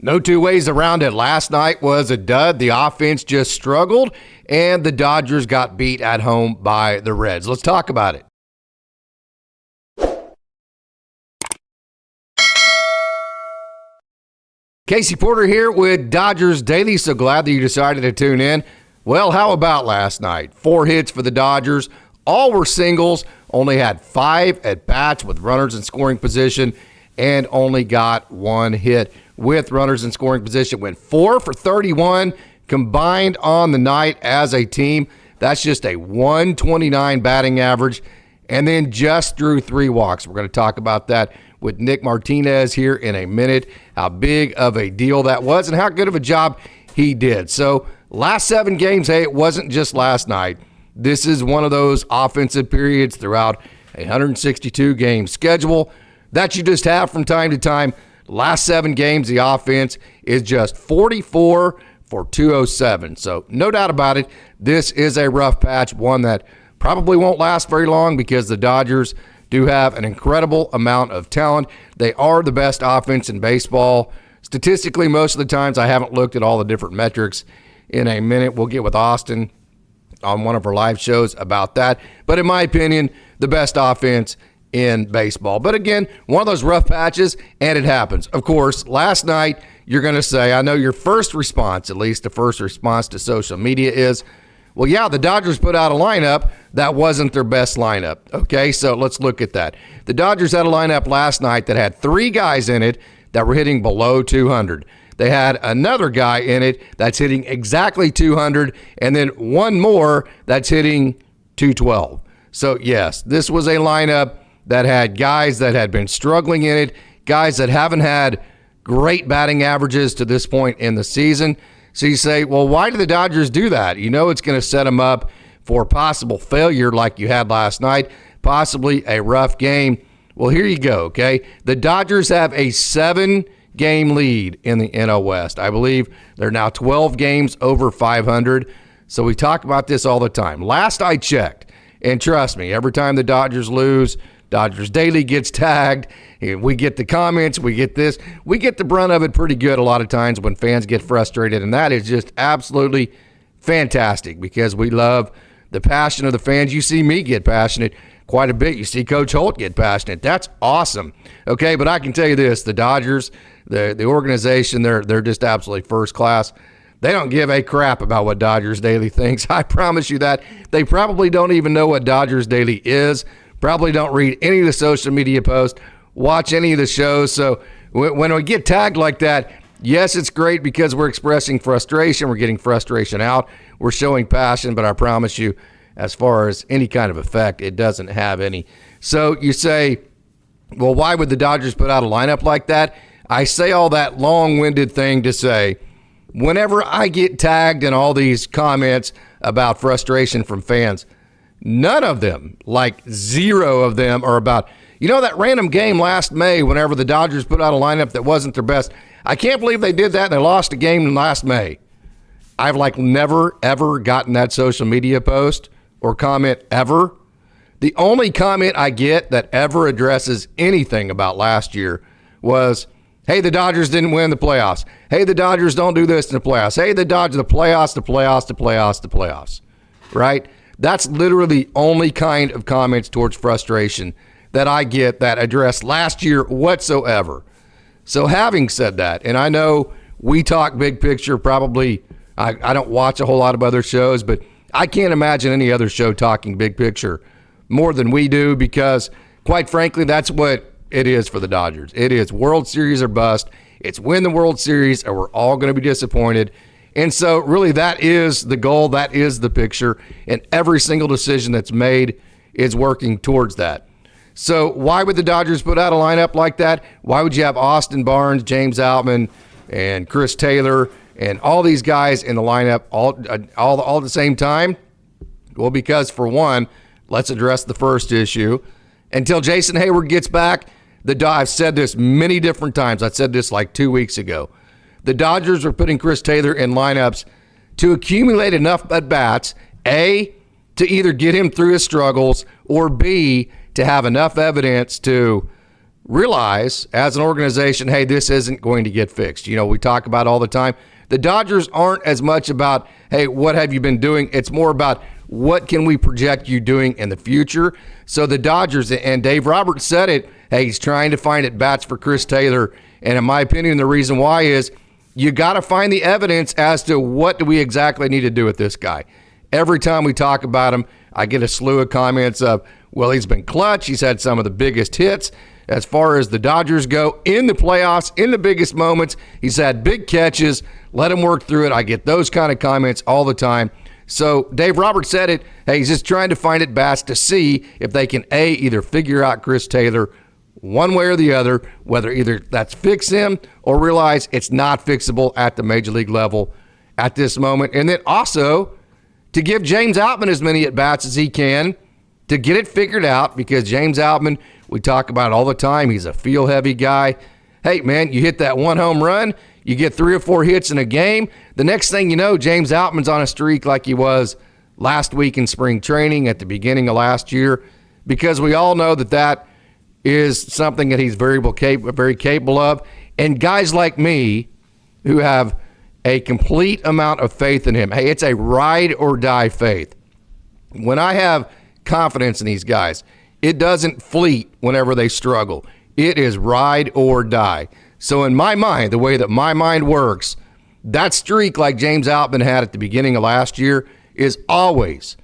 No two ways around it. Last night was a dud. The offense just struggled, and the Dodgers got beat at home by the Reds. Let's talk about it. Casey Porter here with Dodgers Daily. So glad that you decided to tune in. Well, how about last night? 4 hits for the Dodgers. All were singles. Only had 5 at-bats with runners in scoring position and only got 1 hit with runners in scoring position. Went 4 for 31 combined on the night as a team. That's just a 129 batting average, and then just drew 3 walks. We're going to talk about that with Nick Martinez here in a minute, how big of a deal that was and how good of a job he did. So last 7 games, hey, it wasn't just last night. This is one of those offensive periods throughout a 162-game schedule that you just have from time to time. Last 7 games, the offense is just 44 for 207. So no doubt about it, this is a rough patch, one that probably won't last very long because the Dodgers do have an incredible amount of talent. They are the best offense in baseball. Statistically, most of the times, I haven't looked at all the different metrics. In a minute, we'll get with Austin on one of our live shows about that. But in my opinion, the best offense in baseball. But again, one of those rough patches, and it happens. Of course, last night, you're going to say, I know your first response, at least the first response to social media is, well, yeah, the Dodgers put out a lineup that wasn't their best lineup. Okay, so let's look at that. The Dodgers had a lineup last night that had 3 guys in it that were hitting below 200. They had another guy in it that's hitting exactly 200, and then one more that's hitting 212. So, yes, this was a lineup that had guys that had been struggling in it, guys that haven't had great batting averages to this point in the season. So you say, well, why do the Dodgers do that? You know it's going to set them up for possible failure like you had last night, possibly a rough game. Well, here you go, okay? The Dodgers have a 7-game lead in the NL West. I believe they're now 12 games over 500. So we talk about this all the time. Last I checked, and trust me, every time the Dodgers lose, Dodgers Daily gets tagged. We get the comments. We get this. We get the brunt of it pretty good a lot of times when fans get frustrated, and that is just absolutely fantastic because we love the passion of the fans. You see me get passionate quite a bit. You see Coach Holt get passionate. That's awesome. Okay, but I can tell you this, the Dodgers, the organization, they're just absolutely first class. They don't give a crap about what Dodgers Daily thinks. I promise you that. They probably don't even know what Dodgers Daily is. Probably don't read any of the social media posts, watch any of the shows. So when we get tagged like that, yes, it's great because we're expressing frustration. We're getting frustration out. We're showing passion, but I promise you, as far as any kind of effect, it doesn't have any. So you say, well, why would the Dodgers put out a lineup like that? I say all that long-winded thing to say, whenever I get tagged in all these comments about frustration from fans, none of them, like 0 of them, are about, you know, that random game last May whenever the Dodgers put out a lineup that wasn't their best. I can't believe they did that and they lost a game last May. I've never, ever gotten that social media post or comment ever. The only comment I get that ever addresses anything about last year was, hey, the Dodgers didn't win the playoffs. Hey, the Dodgers don't do this in the playoffs. Hey, the Dodgers, the playoffs, right? That's literally the only kind of comments towards frustration that I get that address last year whatsoever. So having said that, and I know we talk big picture, probably I don't watch a whole lot of other shows, but I can't imagine any other show talking big picture more than we do because, quite frankly, that's what it is for the Dodgers. It is World Series or bust. It's win the World Series or we're all going to be disappointed. And so really that is the goal, that is the picture, and every single decision that's made is working towards that. So why would the Dodgers put out a lineup like that? Why would you have Austin Barnes, James Outman, and Chris Taylor, and all these guys in the lineup all at the same time? Well, because for one, let's address the first issue. Until Jason Hayward gets back, I've said this many different times. I said this like 2 weeks ago. The Dodgers are putting Chris Taylor in lineups to accumulate enough at-bats, A, to either get him through his struggles, or B, to have enough evidence to realize as an organization, hey, this isn't going to get fixed. You know, we talk about all the time. The Dodgers aren't as much about, hey, what have you been doing? It's more about what can we project you doing in the future? So the Dodgers, and Dave Roberts said it, hey, he's trying to find at bats for Chris Taylor. And in my opinion, the reason why is you got to find the evidence as to what do we exactly need to do with this guy. Every time we talk about him, I get a slew of comments of, well, he's been clutch. He's had some of the biggest hits as far as the Dodgers go in the playoffs, in the biggest moments. He's had big catches. Let him work through it. I get those kind of comments all the time. So Dave Roberts said it. Hey, he's just trying to find at bats to see if they can, either figure out Chris Taylor one way or the other, whether either that's fix him or realize it's not fixable at the major league level at this moment. And then also to give James Outman as many at bats as he can to get it figured out, because James Outman, we talk about it all the time, he's a feel-heavy guy. Hey, man, you hit that one home run, you get 3 or 4 hits in a game. The next thing you know, James Outman's on a streak like he was last week in spring training at the beginning of last year, because we all know that that is something that he's very capable of. And guys like me who have a complete amount of faith in him, hey, it's a ride or die faith. When I have confidence in these guys, it doesn't fleet whenever they struggle. It is ride or die. So in my mind, the way that my mind works, that streak like James Outman had at the beginning of last year is always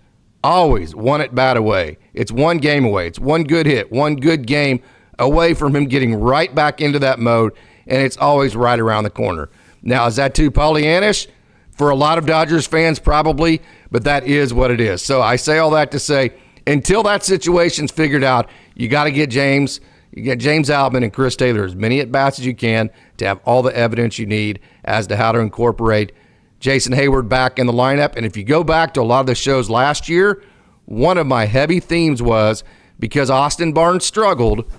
one at bat away. It's one game away. It's one good hit, one good game away from him getting right back into that mode, and it's always right around the corner. Now, is that too Pollyannish? For a lot of Dodgers fans, probably, but that is what it is. So I say all that to say, until that situation's figured out, you got to get James Outman and Chris Taylor as many at-bats as you can to have all the evidence you need as to how to incorporate Jason Hayward back in the lineup. And if you go back to a lot of the shows last year, one of my heavy themes was because Austin Barnes struggled,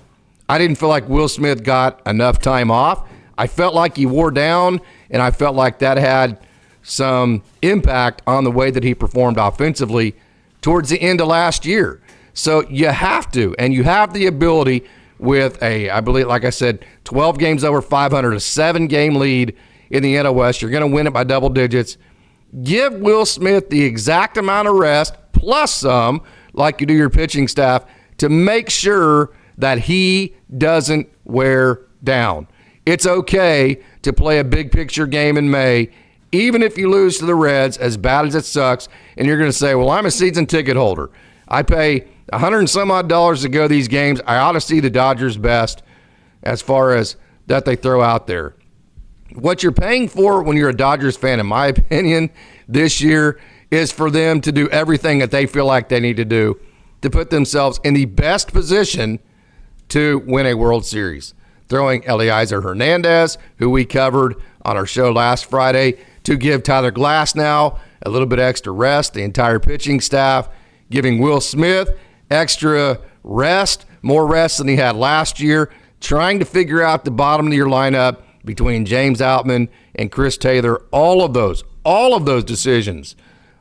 I didn't feel like Will Smith got enough time off. I felt like he wore down, and I felt like that had some impact on the way that he performed offensively towards the end of last year. So you have to, and you have the ability with I believe, like I said, 12 games over 500, a 7-game lead in the NL West. You're going to win it by double digits. Give Will Smith the exact amount of rest, plus some, like you do your pitching staff, to make sure that he doesn't wear down. It's okay to play a big picture game in May, even if you lose to the Reds, as bad as it sucks, and you're going to say, well, I'm a season ticket holder. I pay $100 and some odd to go these games. I ought to see the Dodgers best as far as that they throw out there. What you're paying for when you're a Dodgers fan, in my opinion, this year is for them to do everything that they feel like they need to do to put themselves in the best position to win a World Series. Throwing Eliezer Hernandez, who we covered on our show last Friday, to give Tyler Glasnow a little bit extra rest, the entire pitching staff, giving Will Smith extra rest, more rest than he had last year, trying to figure out the bottom of your lineup between James Outman and Chris Taylor. All of those decisions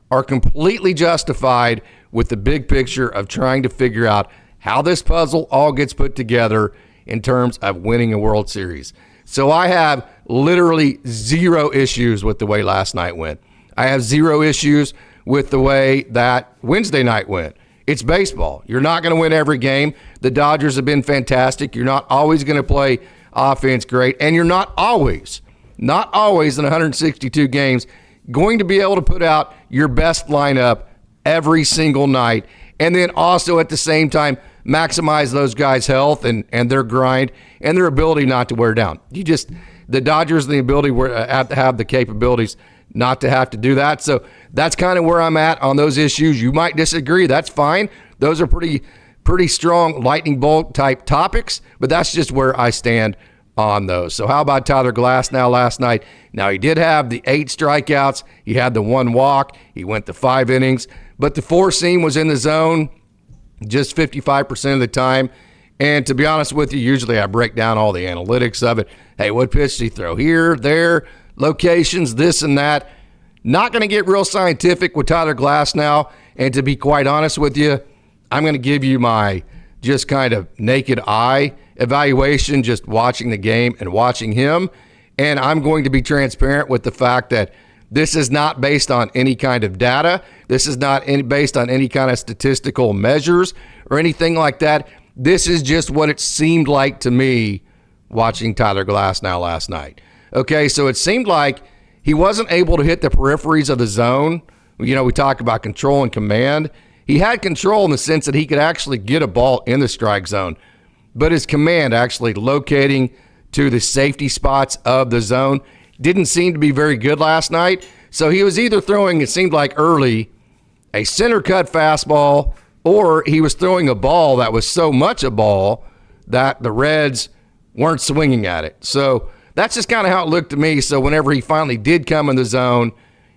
are completely justified with the big picture of trying to figure out how this puzzle all gets put together in terms of winning a World Series. So I have literally zero issues with the way last night went. I have zero issues with the way that Wednesday night went. It's baseball. You're not going to win every game. The Dodgers have been fantastic. You're not always going to play offense great, and you're not always in 162 games going to be able to put out your best lineup every single night, and then also at the same time maximize those guys' health and their grind and their ability not to wear down. The Dodgers and the ability have to have the capabilities not to have to do that. So that's kind of where I'm at on those issues. You might disagree. That's fine. Those are pretty strong lightning bolt type topics, but that's just where I stand on those. So how about Tyler Glasnow last night? Now, he did have the 8 strikeouts. He had the 1 walk. He went to 5 innings, but the 4-seam was in the zone just 55% of the time. And to be honest with you, usually I break down all the analytics of it. Hey, what pitch did he throw here, there, locations, this and that. Not going to get real scientific with Tyler Glasnow. And to be quite honest with you, I'm going to give you my just kind of naked eye evaluation just watching the game and watching him. And I'm going to be transparent with the fact that this is not based on any kind of data. This is not based on any kind of statistical measures or anything like that. This is just what it seemed like to me watching Tyler Glasnow last night. Okay, so it seemed like he wasn't able to hit the peripheries of the zone. You know, we talk about control and command. He had control in the sense that he could actually get a ball in the strike zone, but his command actually locating to the safety spots of the zone didn't seem to be very good last night. So he was either throwing, it seemed like early, a center cut fastball, or he was throwing a ball that was so much a ball that the Reds weren't swinging at it. So that's just kind of how it looked to me. So whenever he finally did come in the zone,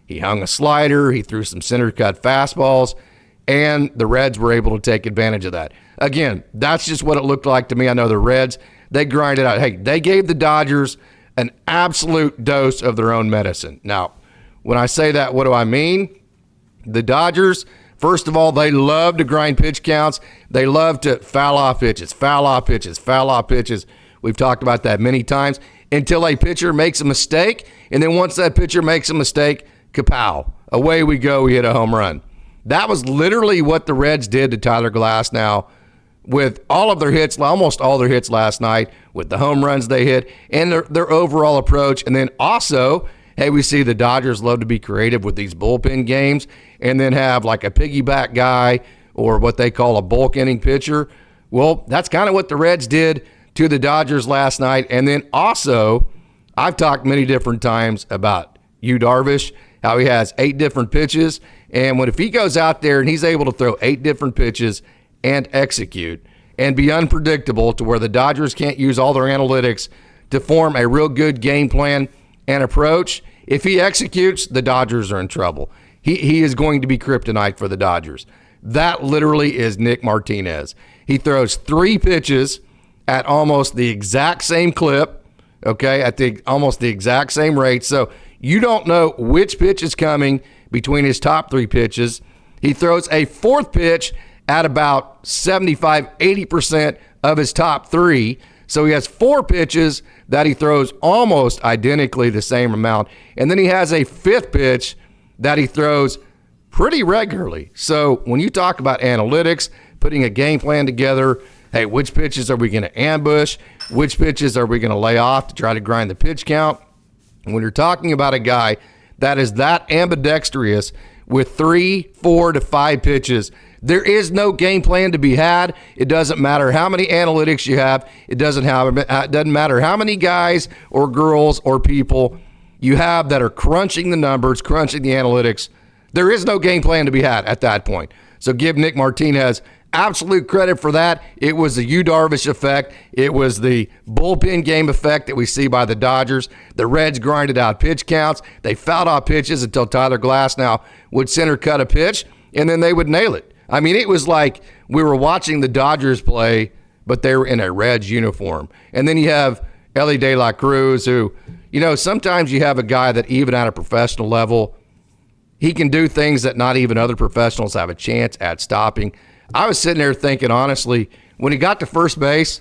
he hung a slider, he threw some center cut fastballs, and the Reds were able to take advantage of that. Again, that's just what it looked like to me. I know the Reds, they grinded out. Hey, they gave the Dodgers an absolute dose of their own medicine. Now, when I say that, what do I mean? The Dodgers, first of all, they love to grind pitch counts. They love to foul off pitches, foul off pitches, foul off pitches. We've talked about that many times until a pitcher makes a mistake. And then once that pitcher makes a mistake, kapow, away we go, we hit a home run. That was literally what the Reds did to Tyler Glasnow with all of their hits, almost all their hits last night, with the home runs they hit and their overall approach. And then also, hey, we see the Dodgers love to be creative with these bullpen games and then have like a piggyback guy or what they call a bulk inning pitcher. Well, that's kind of what the Reds did to the Dodgers last night. And then also, I've talked many different times about Yu Darvish, how he has 8 different pitches. And if he goes out there and he's able to throw 8 different pitches and execute and be unpredictable to where the Dodgers can't use all their analytics to form a real good game plan and approach, if he executes, the Dodgers are in trouble. He is going to be kryptonite for the Dodgers. That literally is Nick Martinez. He throws 3 pitches at almost the exact same clip, okay, at almost the exact same rate. So you don't know which pitch is coming between his top 3 pitches. He throws a 4th pitch at about 75-80% of his top 3. So he has 4 pitches that he throws almost identically the same amount. And then he has a 5th pitch that he throws pretty regularly. So when you talk about analytics, putting a game plan together, hey, which pitches are we going to ambush? Which pitches are we going to lay off to try to grind the pitch count? When you're talking about a guy that is that ambidextrous with 3, 4 to 5 pitches, there is no game plan to be had. It doesn't matter how many analytics you have. It doesn't matter how many guys or girls or people you have that are crunching the numbers, crunching the analytics. There is no game plan to be had at that point. So give Nick Martinez absolute credit for that. It was the Yu Darvish effect. It was the bullpen game effect that we see by the Dodgers. The Reds grinded out pitch counts. They fouled off pitches until Tyler Glasnow would center cut a pitch, and then they would nail it. I mean, it was like we were watching the Dodgers play, but they were in a Reds uniform. And then you have Elly De La Cruz, who, you know, sometimes you have a guy that even at a professional level, he can do things that not even other professionals have a chance at stopping. I was sitting there thinking, honestly, when he got to first base,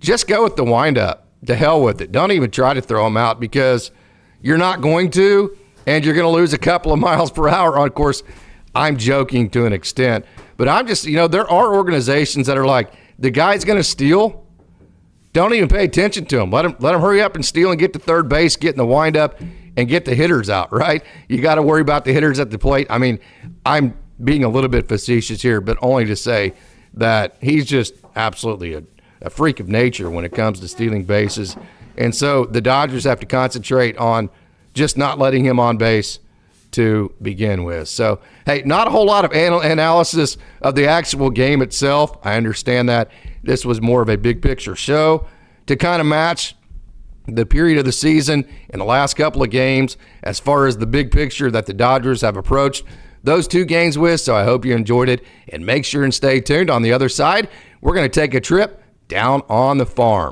just go with the windup. To hell with it. Don't even try to throw him out because you're not going to, and you're going to lose a couple of miles per hour. Of course, I'm joking to an extent, but I'm just, you know, there are organizations that are like, the guy's going to steal. Don't even pay attention to him. Let him hurry up and steal and get to third base, get in the windup, and get the hitters out, right? You got to worry about the hitters at the plate. I mean, I'm being a little bit facetious here, but only to say that he's just absolutely a freak of nature when it comes to stealing bases. And so the Dodgers have to concentrate on just not letting him on base to begin with. So, hey, not a whole lot of analysis of the actual game itself. I understand that this was more of a big picture show to kind of match the period of the season in the last couple of games as far as the big picture that the Dodgers have approached those 2 games with. So I hope you enjoyed it, and make sure and stay tuned. On the other side, we're going to take a trip down on the farm.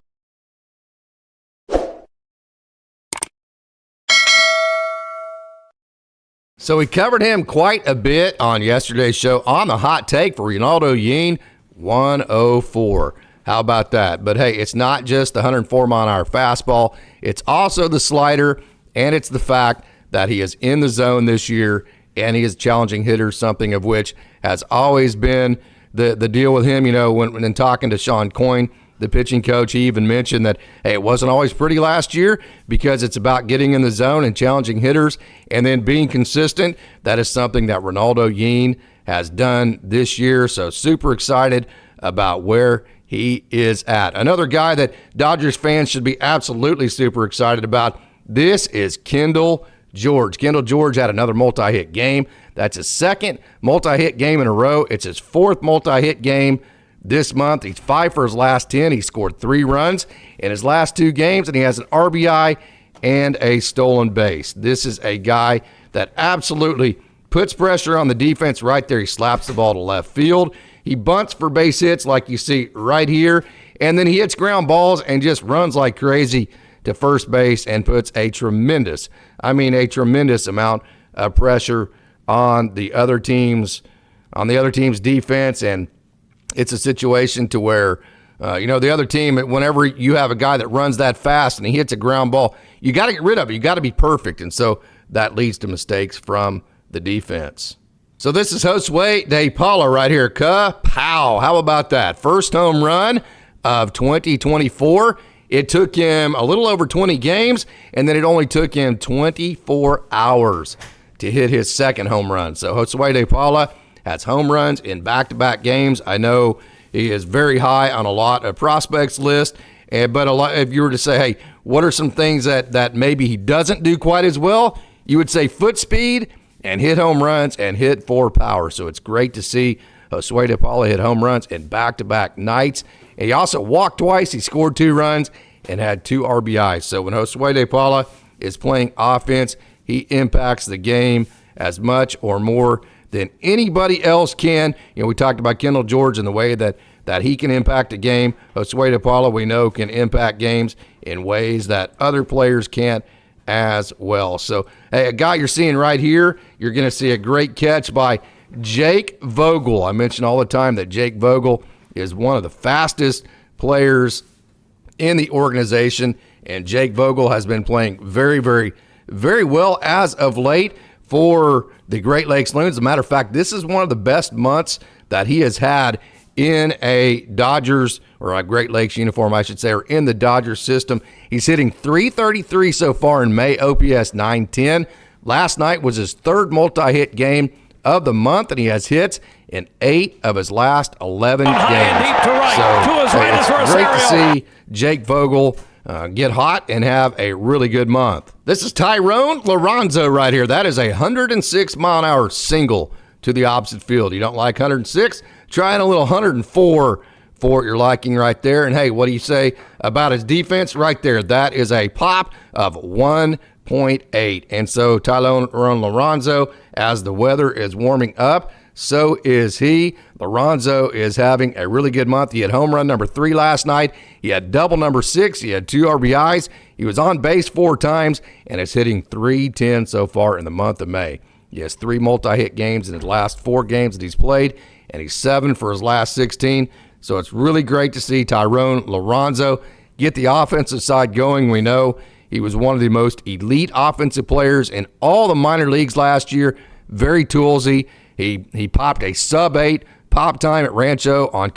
So we covered him quite a bit on yesterday's show on the hot take for Reynaldo Yean, 104. How about that? But hey, it's not just the 104-mile-an-hour fastball. It's also the slider, and it's the fact that he is in the zone this year, and he is challenging hitters, something of which has always been the deal with him. You know, when in talking to Sean Coyne, the pitching coach, he even mentioned that, hey, it wasn't always pretty last year because it's about getting in the zone and challenging hitters and then being consistent. That is something that Reynaldo Yean has done this year. So super excited about where he is at. Another guy that Dodgers fans should be absolutely super excited about, this is Kendall George. Kendall George had another multi-hit game. That's his second multi-hit game in a row. It's his fourth multi-hit game this month. He's 5 for his last 10. He scored 3 runs in his last 2 games, and he has an RBI and a stolen base. This is a guy that absolutely puts pressure on the defense right there. He slaps the ball to left field. He bunts for base hits like you see right here, and then he hits ground balls and just runs like crazy to first base and puts a tremendous amount of pressure on the other team's defense. And it's a situation to where, the other team, whenever you have a guy that runs that fast and he hits a ground ball, you got to get rid of it. You got to be perfect. And so that leads to mistakes from the defense. So this is Josue DePaula right here. Pow. How about that? First home run of 2024. It took him a little over 20 games, and then it only took him 24 hours to hit his second home run. So Josue DePaula has home runs in back-to-back games. I know he is very high on a lot of prospects list, but if you were to say, hey, what are some things that maybe he doesn't do quite as well, you would say foot speed and hit home runs and hit for power. So it's great to see Josue DePaula hit home runs in back-to-back nights. And he also walked twice. He scored 2 runs and had 2 RBIs. So when Josue DePaula is playing offense, he impacts the game as much or more than anybody else can. You know, we talked about Kendall George and the way that he can impact a game. Josue DePaula, we know, can impact games in ways that other players can't as well. So, hey, a guy you're seeing right here, you're going to see a great catch by Jake Vogel. I mention all the time that Jake Vogel is one of the fastest players in the organization, and Jake Vogel has been playing very, very, very well as of late for the Great Lakes Loons. As a matter of fact, this is one of the best months that he has had in a Dodgers, or a Great Lakes uniform, I should say, or in the Dodgers system. He's hitting .333 so far in May, OPS .910. Last night was his third multi-hit game of the month, and he has hits in 8 of his last 11 games. It's great to see Jake Vogel get hot and have a really good month. This is Thayron Liranzo right here. That is a 106-mile-an-hour single to the opposite field. You don't like 106? Trying a little 104 for your liking right there. And, hey, what do you say about his defense right there? That is a pop of 1.8. And so Thayron Liranzo, as the weather is warming up, so is he. Liranzo is having a really good month. He had home run number 3 last night. He had double number 6. He had 2 RBIs. He was on base 4 times and is hitting .310 so far in the month of May. He has 3 multi-hit games in his last 4 games that he's played, and he's 7 for his last 16. So it's really great to see Thayron Liranzo get the offensive side going. We know he was one of the most elite offensive players in all the minor leagues last year. Very toolsy. He popped a sub-8 pop time at Rancho on a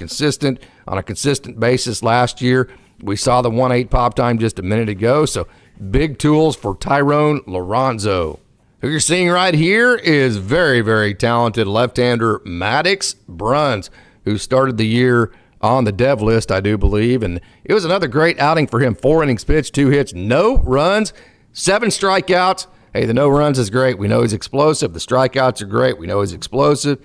consistent basis last year. We saw the 1.8 pop time just a minute ago. So big tools for Thayron Liranzo. Who you're seeing right here is very, very talented left-hander Maddux Bruns, who started the year on the dev list, I do believe. And it was another great outing for him. 4 innings pitched, 2 hits, no runs, 7 strikeouts. Hey, the no runs is great. We know he's explosive. The strikeouts are great. We know he's explosive.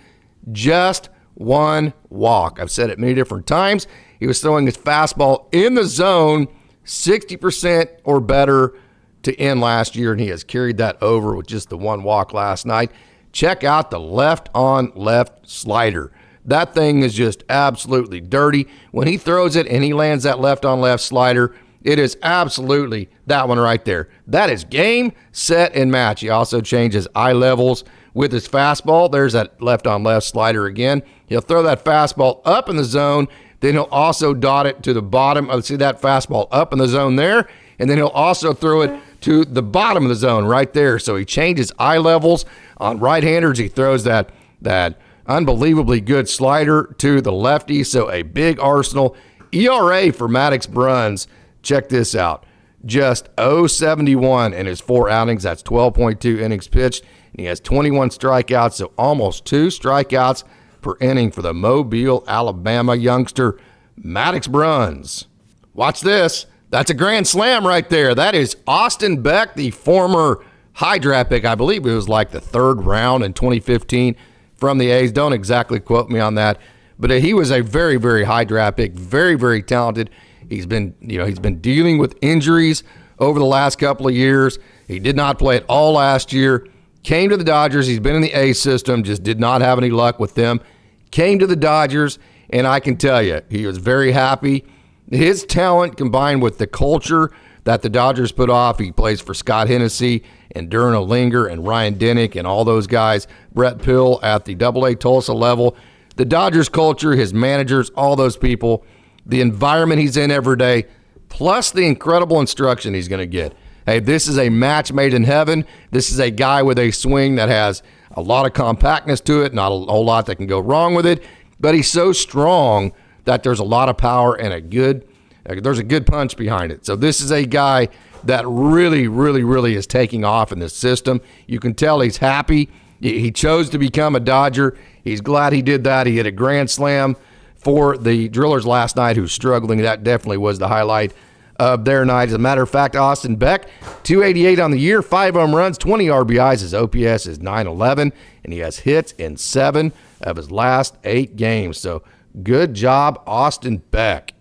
Just 1 walk. I've said it many different times. He was throwing his fastball in the zone 60% or better to end last year, and he has carried that over with just the 1 walk last night. Check out the left-on-left slider. That thing is just absolutely dirty. When he throws it and he lands that left-on-left slider, it is absolutely that one right there. That is game, set, and match. He also changes eye levels with his fastball. There's that left-on-left slider again. He'll throw that fastball up in the zone, Then he'll also dot it to the bottom. Oh, see that fastball up in the zone there? And then he'll also throw it to the bottom of the zone right there. So he changes eye levels. On right-handers, he throws that unbelievably good slider to the lefty. So a big arsenal. ERA for Maddux Bruns, check this out. Just 0.71 in his 4 outings. That's 12.2 innings pitched. And he has 21 strikeouts, so almost 2 strikeouts per inning for the Mobile, Alabama youngster, Maddux Bruns. Watch this. That's a grand slam right there. That is Austin Beck, the former high draft pick. I believe it was like the 3rd round in 2015 from the A's. Don't exactly quote me on that. But he was a very, very high draft pick, very, very talented. He's been dealing with injuries over the last couple of years. He did not play at all last year. Came to the Dodgers. He's been in the A's system, just did not have any luck with them. Came to the Dodgers, and I can tell you, he was very happy. His talent combined with the culture that the Dodgers put off. He plays for Scott Hennessy and Darren Olinger and Ryan Dinnick and all those guys. Brett Pill at the AA Tulsa level. The Dodgers culture, his managers, all those people, the environment he's in every day, plus the incredible instruction he's going to get. Hey, this is a match made in heaven. This is a guy with a swing that has a lot of compactness to it, not a whole lot that can go wrong with it, but he's so strong that there's a lot of power and there's a good punch behind it. So this is a guy that really, really, really is taking off in this system. You can tell he's happy. He chose to become a Dodger. He's glad he did that. He hit a grand slam for the Drillers last night, who's struggling. That definitely was the highlight of their night. As a matter of fact, Austin Beck, 288 on the year, 5 home runs, 20 RBIs. His OPS is 911, and he has hits in 7 of his last 8 games. So good job, Austin Beck.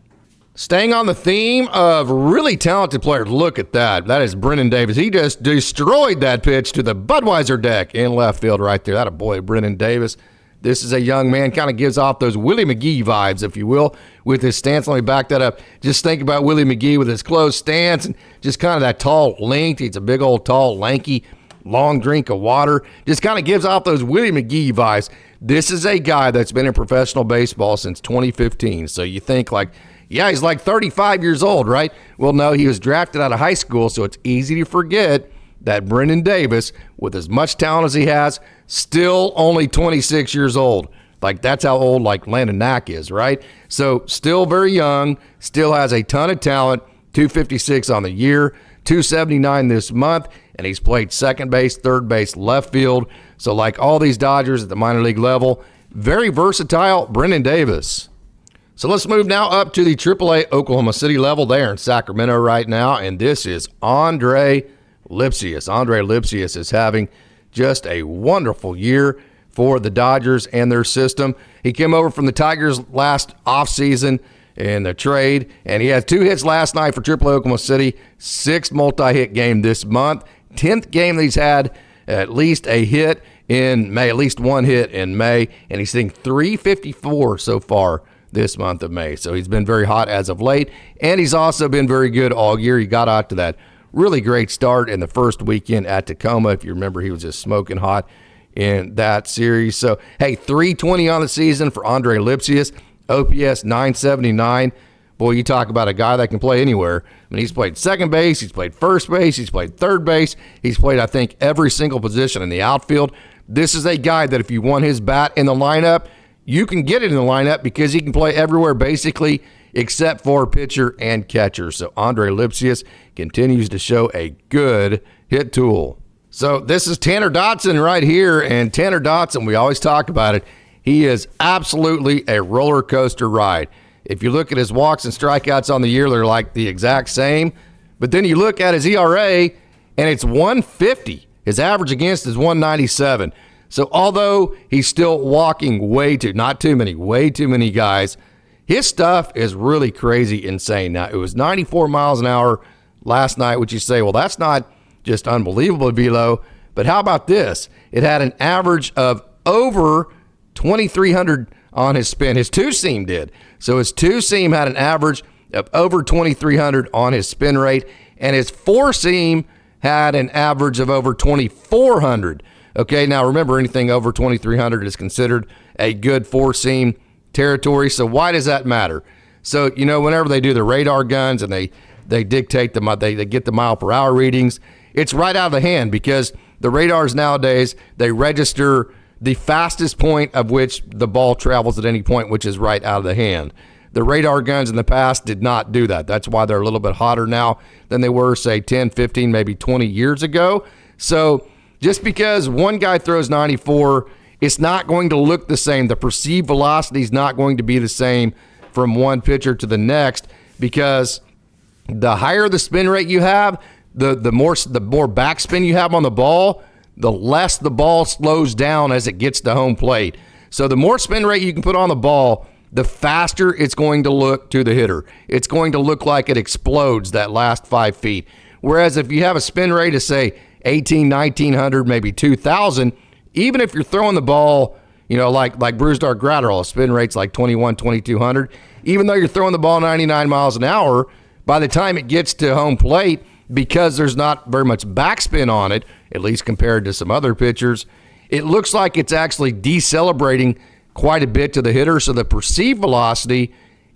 Staying on the theme of really talented players, look at that. That is Brendon Davis. He just destroyed that pitch to the Budweiser deck in left field right there. That a boy, Brendon Davis. This is a young man, kind of gives off those Willie McGee vibes, if you will, with his stance. Let me back that up. Just think about Willie McGee with his closed stance and just kind of that tall length. He's a big old, tall, lanky, long drink of water. Just kind of gives off those Willie McGee vibes. This is a guy that's been in professional baseball since 2015. So you think like, yeah, he's like 35 years old, right? Well, no, he was drafted out of high school, so it's easy to forget that Brendon Davis, with as much talent as he has, still only 26 years old. Like, that's how old, like, Landon Knack is, right? So, still very young, still has a ton of talent, 256 on the year, 279 this month, and he's played second base, third base, left field. So, like all these Dodgers at the minor league level, very versatile, Brendon Davis. So let's move now up to the AAA Oklahoma City level. They are in Sacramento right now, and this is Andre Lipcius. Andre Lipcius is having just a wonderful year for the Dodgers and their system. He came over from the Tigers last offseason in the trade, and he had 2 hits last night for AAA Oklahoma City, 6th multi-hit game this month, 10th game that he's had at least a hit in May, at least 1 hit in May, and he's hitting .354 so far this month of May. So he's been very hot as of late, and he's also been very good all year. He got out to that really great start in the first weekend at Tacoma. If you remember, he was just smoking hot in that series. So, hey, .320 on the season for Andre Lipcius, OPS 979. Boy, you talk about a guy that can play anywhere. I mean, he's played second base, he's played first base, he's played third base, he's played, I think, every single position in the outfield. This is a guy that if you want his bat in the lineup, you can get it in the lineup because he can play everywhere basically except for pitcher and catcher. So Andre Lipcius continues to show a good hit tool. So this is Tanner Dodson right here, and Tanner Dodson, we always talk about it, he is absolutely a roller coaster ride. If you look at his walks and strikeouts on the year, they're like the exact same. But then you look at his ERA, and it's 150. His average against is 197. So although he's still walking way too many guys, his stuff is really crazy insane. Now, it was 94 miles an hour last night, which you say, well, that's not just unbelievable to be low. But how about this? It had an average of over 2,300 on his spin. His two-seam did. So his two-seam had an average of over 2,300 on his spin rate, and his four-seam had an average of over 2,400. Okay, now remember, anything over 2,300 is considered a good four-seam. territory. So why does that matter? So, whenever they do the radar guns and they dictate they get the mile per hour readings, it's right out of the hand because the radars nowadays, they register the fastest point of which the ball travels at any point, which is right out of the hand. The radar guns in the past did not do that. That's why they're a little bit hotter now than they were, say, 10, 15, maybe 20 years ago. So just because one guy throws 94, it's not going to look the same. The perceived velocity is not going to be the same from one pitcher to the next because the higher the spin rate you have, the more backspin you have on the ball, the less the ball slows down as it gets to home plate. So the more spin rate you can put on the ball, the faster it's going to look to the hitter. It's going to look like it explodes that last 5 feet. Whereas if you have a spin rate of, say, 18, 1900, maybe 2000, even if you're throwing the ball, like Bruce Dart Gratterall, a spin rate's like 21, 2200, even though you're throwing the ball 99 miles an hour, by the time it gets to home plate, because there's not very much backspin on it, at least compared to some other pitchers, it looks like it's actually decelerating quite a bit to the hitter, so the perceived velocity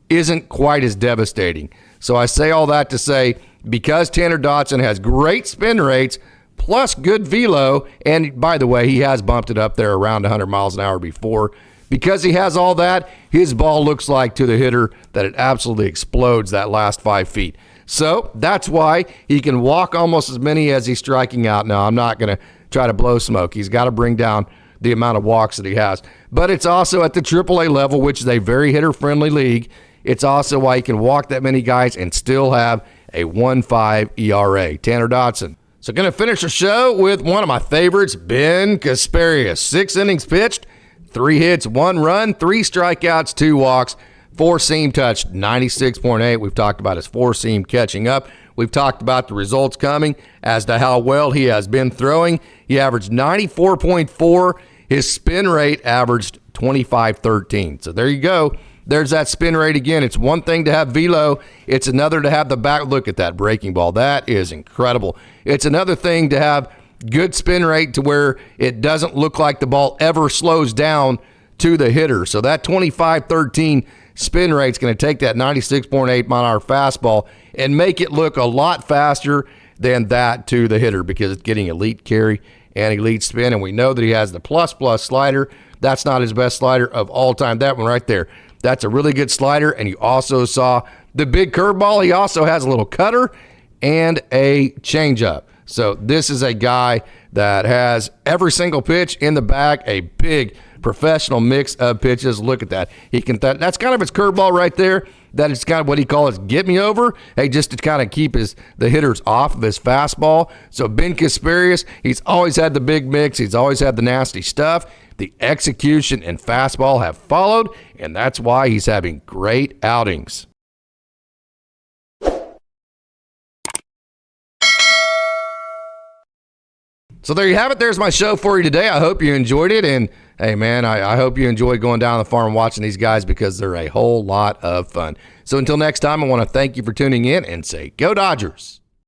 isn't quite as devastating. So I say all that to say, because Tanner Dodson has great spin rates, plus good velo, and by the way, he has bumped it up there around 100 miles an hour before. Because he has all that, his ball looks like to the hitter that it absolutely explodes that last 5 feet. So that's why he can walk almost as many as he's striking out. Now, I'm not going to try to blow smoke. He's got to bring down the amount of walks that he has. But it's also at the AAA level, which is a very hitter-friendly league. It's also why he can walk that many guys and still have a 1.5 ERA. Tanner Dodson. So going to finish the show with one of my favorites, Ben Casparius. 6 innings pitched, 3 hits, 1 run, 3 strikeouts, 2 walks, 4-seam touched, 96.8. We've talked about his 4-seam catching up. We've talked about the results coming as to how well he has been throwing. He averaged 94.4. His spin rate averaged 25.13. So there you go. There's that spin rate again. It's one thing to have velo. It's another to have the back. Look at that breaking ball. That is incredible. It's another thing to have good spin rate to where it doesn't look like the ball ever slows down to the hitter. So that 25.13 spin rate is going to take that 96.8 mile an hour fastball and make it look a lot faster than that to the hitter because it's getting elite carry and elite spin. And we know that he has the plus slider. That's not his best slider of all time. That one right there. That's a really good slider. And you also saw the big curveball. He also has a little cutter and a changeup. So this is a guy that has every single pitch in the bag, a big professional mix of pitches. Look at that. He can. That's kind of his curveball right there. That is kind of what he calls get me over. Hey, just to kind of keep the hitters off of his fastball. So Ben Casparius, he's always had the big mix. He's always had the nasty stuff. The execution and fastball have followed, and that's why he's having great outings. So there you have it. There's my show for you today. I hope you enjoyed it. And, hey, man, I hope you enjoyed going down the farm and watching these guys because they're a whole lot of fun. So until next time, I want to thank you for tuning in and say, Go Dodgers.